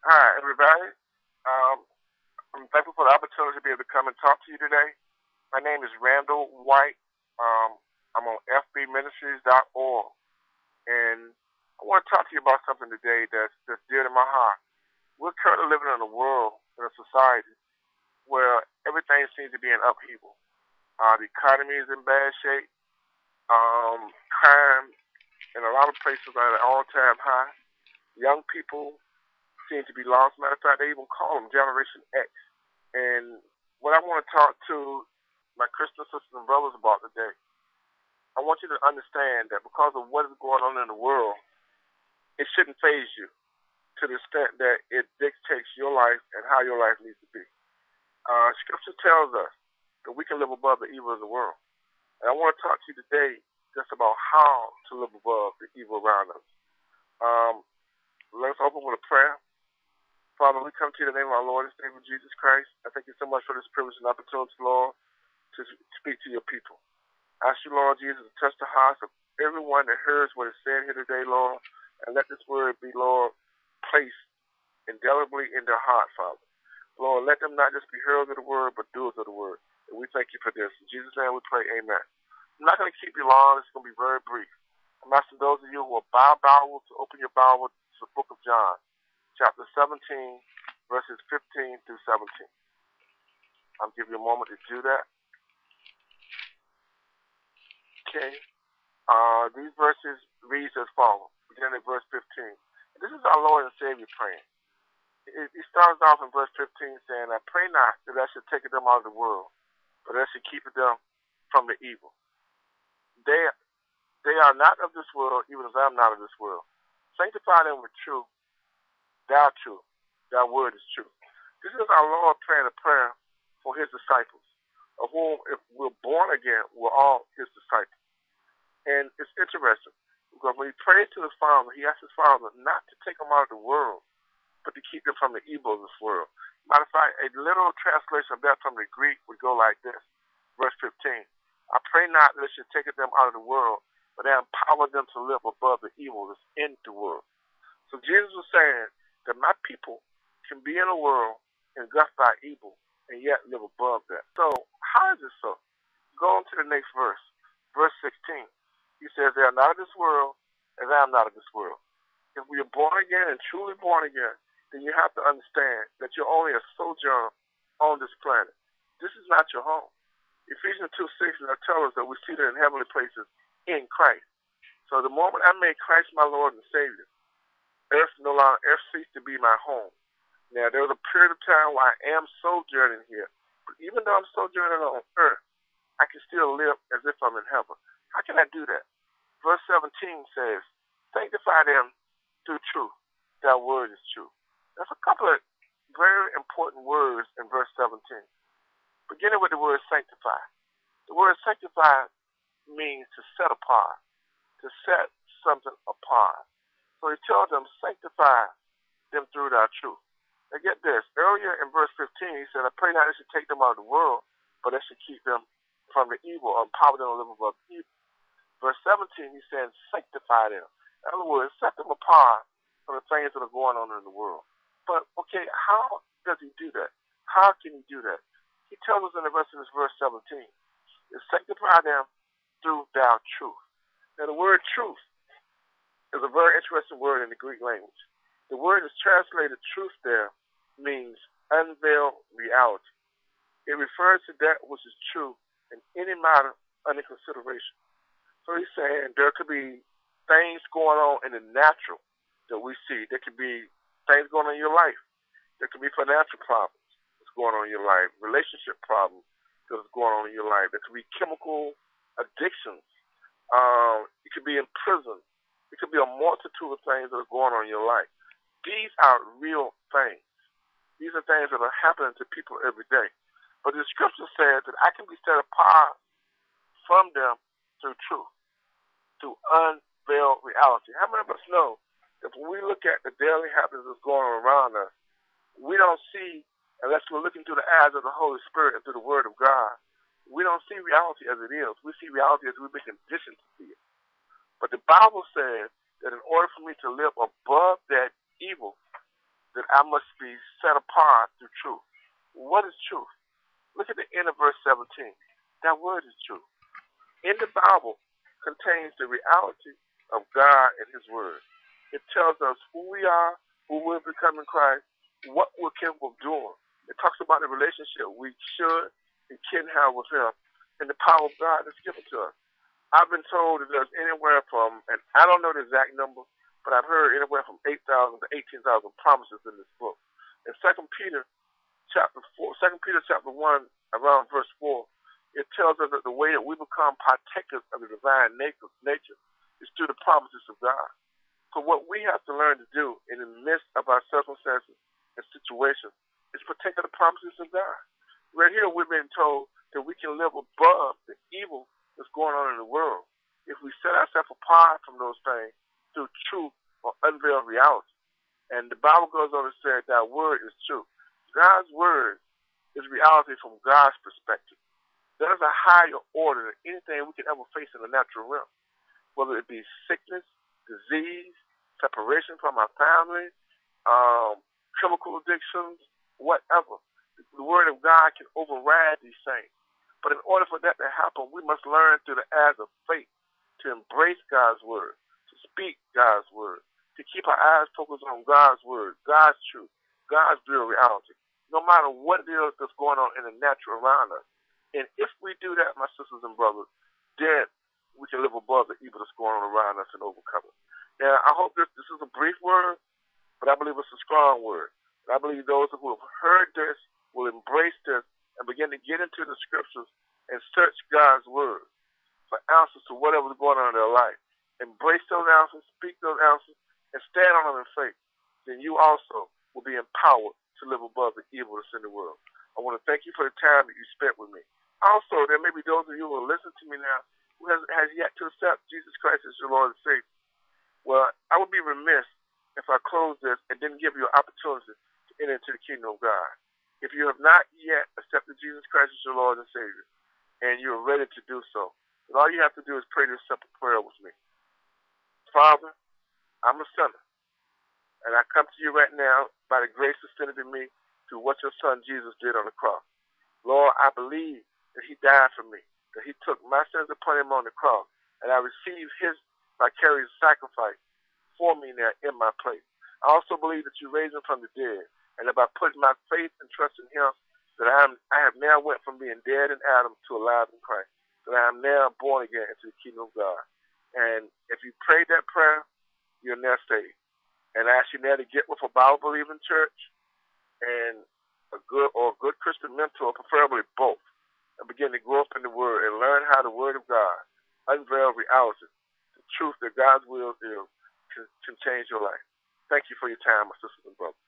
Hi, everybody. Um, I'm thankful for the opportunity to be able to come and talk to you today. My name is Randall White. I'm on fbministries.org, and I want to talk to you about something today that's dear to my heart. We're currently living in a world, in a society, where everything seems to be in upheaval. The economy is in bad shape. Crime in a lot of places are at an all-time high. Young people seem to be lost. Matter of fact, they even call them Generation X. And what I want to talk to my Christian sisters and brothers about today, I want you to understand that because of what is going on in the world, it shouldn't phase you to the extent that it dictates your life and how your life needs to be. Scripture tells us that we can live above the evil of the world. And I want to talk to you today just about how to live above the evil around us. Let's open with a prayer. Father, we come to you in the name of our Lord and Savior Jesus Christ. I thank you so much for this privilege and opportunity, Lord, to speak to your people. I ask you, Lord Jesus, to touch the hearts of everyone that hears what is said here today, Lord, and let this word be, Lord, placed indelibly in their heart, Father. Lord, let them not just be hearers of the word, but doers of the word. And we thank you for this. In Jesus' name we pray, amen. I'm not going to keep you long. It's going to be very brief. I'm asking those of you who are Bible to open your Bible to the book of John, chapter 17, verses 15 through 17. I'll give you a moment to do that. Okay. These verses read as follows, beginning at verse 15. This is our Lord and Savior praying. He starts off in verse 15 saying, I pray not that I should take them out of the world, but I should keep them from the evil. They are not of this world, even as I am not of this world. Sanctify them with truth. Thou truth. Thy word is true. This is our Lord praying a prayer for his disciples, of whom, if we're born again, we're all his disciples. And it's interesting, because when he prays to his Father, he asks his Father not to take them out of the world, but to keep them from the evil of this world. Matter of fact, a literal translation of that from the Greek would go like this, verse 15. I pray not that I should take them out of the world, but I empower them to live above the evil that's in the world. So Jesus was saying that my people can be in a world engulfed by evil and yet live above that. So how is it so? Go on to the next verse, verse 16. He says, they are not of this world, as I am not of this world. If we are born again and truly born again, then you have to understand that you're only a sojourner on this planet. This is not your home. Ephesians 2:6 tells us that we're seated in heavenly places in Christ. So the moment I made Christ my Lord and Savior, earth ceased to be my home. Now, there was a period of time where I am sojourning here. But even though I'm sojourning on earth, I can still live as if I'm in heaven. How can I do that? Verse 17 says, sanctify them through truth. Thy word is true. There's a couple of very important words in verse 17. Beginning with the word sanctify. The word sanctify means to set apart, to set something apart. So he tells them, sanctify them through thy truth. Now get this. Earlier in verse 15, he said, I pray not that I should take them out of the world, but I should keep them from the evil, or empower them to live above evil. Verse 17, he says, sanctify them. In other words, set them apart from the things that are going on in the world. But, okay, how does he do that? How can he do that? He tells us in the rest of this verse 17, to sanctify them through thy truth. Now, the word truth is a very interesting word in the Greek language. The word is translated truth there means unveiled reality. It refers to that which is true in any matter under consideration. So he's saying there could be things going on in the natural that we see. There could be things going on in your life. There could be financial problems that's going on in your life, relationship problems that's going on in your life. There could be chemical addictions. You could be in prison. It could be a multitude of things that are going on in your life. These are real things. These are things that are happening to people every day. But the scripture says that I can be set apart from them through truth, through unveiled reality. How many of us know that when we look at the daily happenings that's going on around us, we don't see, unless we're looking through the eyes of the Holy Spirit and through the Word of God, we don't see reality as it is. We see reality as we've been conditioned to see it. But the Bible says that in order for me to live above that evil that I must be set apart through truth. What is truth? Look at the end of verse 17. That word is truth. In the Bible contains the reality of God and His Word. It tells us who we are, who we're becoming Christ, what we're capable of doing. It talks about the relationship we should and can have with Him, and the power of God that's given to us. I've been told that there's anywhere from, and I don't know the exact number, but I've heard anywhere from 8,000 to 18,000 promises in this book. In 2 Peter chapter 1, around verse 4, it tells us that the way that we become partakers of the divine nature is through the promises of God. So what we have to learn to do in the midst of our circumstances and situations is partake of the promises of God. Right here, we've been told that we can live above the evil that's going on in the world if we set ourselves apart from those things through truth or unveiled reality. And the Bible goes on to say that word is truth. God's word is reality from God's perspective. That is a higher order than anything we can ever face in the natural realm, whether it be sickness, disease, separation from our family, chemical addictions, whatever. The word of God can override these things. But in order for that to happen, we must learn through the eyes of faith to embrace God's word, to speak God's word, to keep our eyes focused on God's word, God's truth, God's real reality, no matter what it is that's going on in the natural around us. And if we do that, my sisters and brothers, then we can live above the evil that's going on around us and overcome it. Now, I hope this is a brief word, but I believe it's a strong word. And I believe those who have heard this will embrace this and begin to get into the scriptures and search God's word for answers to whatever's going on in their life. Embrace those answers, speak those answers, and stand on them in faith. Then you also will be empowered to live above the evil that's in the world. I want to thank you for the time that you spent with me. Also, there may be those of you who will listen to me now who has yet to accept Jesus Christ as your Lord and Savior. Well, I would be remiss if I closed this and didn't give you an opportunity to enter into the kingdom of God. If you have not yet accepted Jesus Christ as your Lord and Savior, and you're ready to do so, then all you have to do is pray this simple prayer with me. Father, I'm a sinner, and I come to you right now by the grace extended to me through what your Son Jesus did on the cross. Lord, I believe that He died for me, that He took my sins upon Him on the cross, and I received His vicarious sacrifice for me now in my place. I also believe that you raised Him from the dead, and that by putting my faith and trust in Him, that I have now went from being dead in Adam to alive in Christ, that I am now born again into the kingdom of God. And if you prayed that prayer, you're now saved. And I ask you now to get with a Bible-believing church and a good Christian mentor, preferably both, and begin to grow up in the Word and learn how the Word of God unveil reality, the truth that God's will is, can change your life. Thank you for your time, my sisters and brothers.